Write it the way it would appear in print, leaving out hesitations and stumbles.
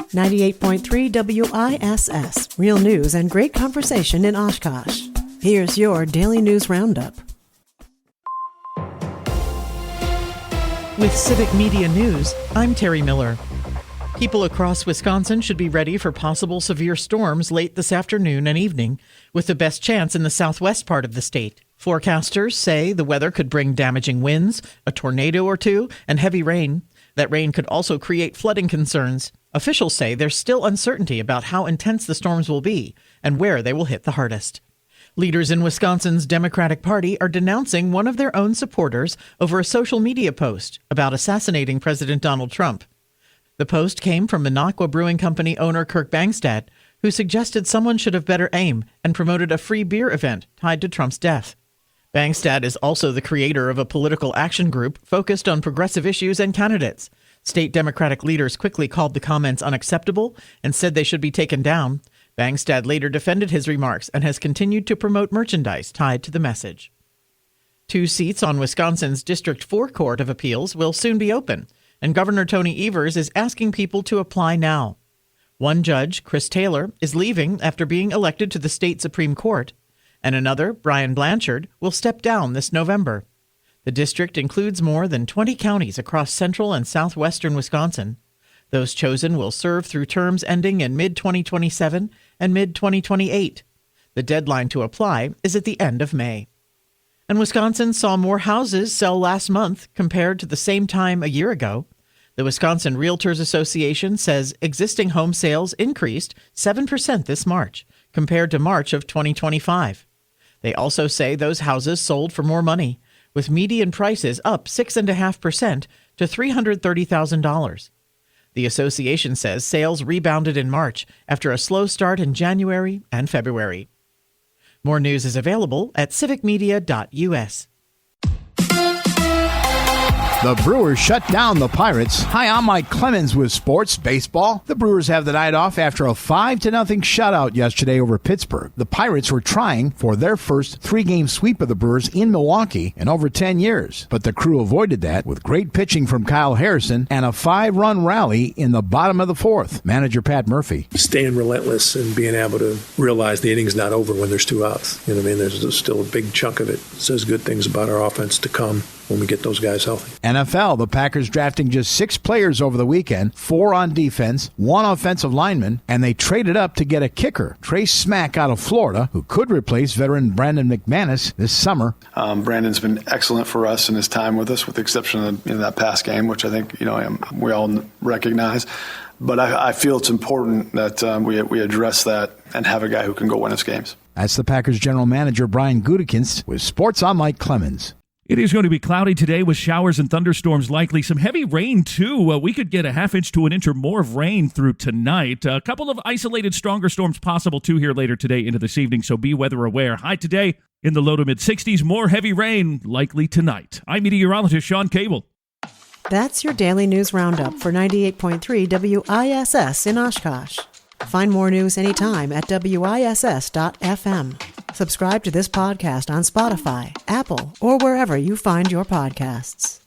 98.3 WISS. Real news and great conversation in Oshkosh. Here's your Daily News Roundup. With Civic Media News, I'm Terry Miller. People across Wisconsin should be ready for possible severe storms late this afternoon and evening, with the best chance in the southwest part of the state. Forecasters say the weather could bring damaging winds, a tornado or two, and heavy rain. That rain could also create flooding concerns. Officials say there's still uncertainty about how intense the storms will be and where they will hit the hardest. Leaders in Wisconsin's Democratic Party are denouncing one of their own supporters over a social media post about assassinating President Donald Trump. The post came from Minocqua Brewing Company owner Kirk Bangstad, who suggested someone should have better aim and promoted a free beer event tied to Trump's death. Bangstad is also the creator of a political action group focused on progressive issues and candidates. State Democratic leaders quickly called the comments unacceptable and said they should be taken down. Bangstad later defended his remarks and has continued to promote merchandise tied to the message. 2 seats on Wisconsin's District 4 Court of Appeals will soon be open, and Governor Tony Evers is asking people to apply now. One judge, Chris Taylor, is leaving after being elected to the state Supreme Court, and another, Brian Blanchard, will step down this November. The district includes more than 20 counties across central and southwestern Wisconsin. Those chosen will serve through terms ending in mid-2027 and mid-2028. The deadline to apply is at the end of May. And Wisconsin saw more houses sell last month compared to the same time a year ago. The Wisconsin Realtors Association says existing home sales increased 7% this March compared to March of 2025. They also say those houses sold for more money, with median prices up 6.5% to $330,000. The association says sales rebounded in March after a slow start in January and February. More news is available at civicmedia.us. The Brewers shut down the Pirates. Hi, I'm Mike Clemens with Sports Baseball. The Brewers have the night off after a 5-0 shutout yesterday over Pittsburgh. The Pirates were trying for their first 3-game sweep of the Brewers in Milwaukee in over 10 years. But the crew avoided that with great pitching from Kyle Harrison and a 5-run rally in the bottom of the 4th. Manager Pat Murphy. Staying relentless and being able to realize the inning's not over when there's 2 outs. You know what I mean? There's still a big chunk of it. It says good things about our offense to come when we get those guys healthy. NFL, the Packers drafting just 6 players over the weekend, 4 on defense, 1 offensive lineman, and they traded up to get a kicker, Trace Smack out of Florida, who could replace veteran Brandon McManus this summer. Brandon's been excellent for us in his time with us, with the exception of that pass game, which I think we all recognize. But I feel it's important that we address that and have a guy who can go win us games. That's the Packers general manager Brian Gutekunst with Sports on Mike Clemens. It is going to be cloudy today with showers and thunderstorms likely. Some heavy rain, too. We could get a ½ inch to an inch or more of rain through tonight. A couple of isolated stronger storms possible, too, here later today into this evening, so be weather aware. High today in the low to mid-60s. More heavy rain likely tonight. I'm meteorologist Sean Cable. That's your Daily News Roundup for 98.3 WISS in Oshkosh. Find more news anytime at WISS.FM. Subscribe to this podcast on Spotify, Apple, or wherever you find your podcasts.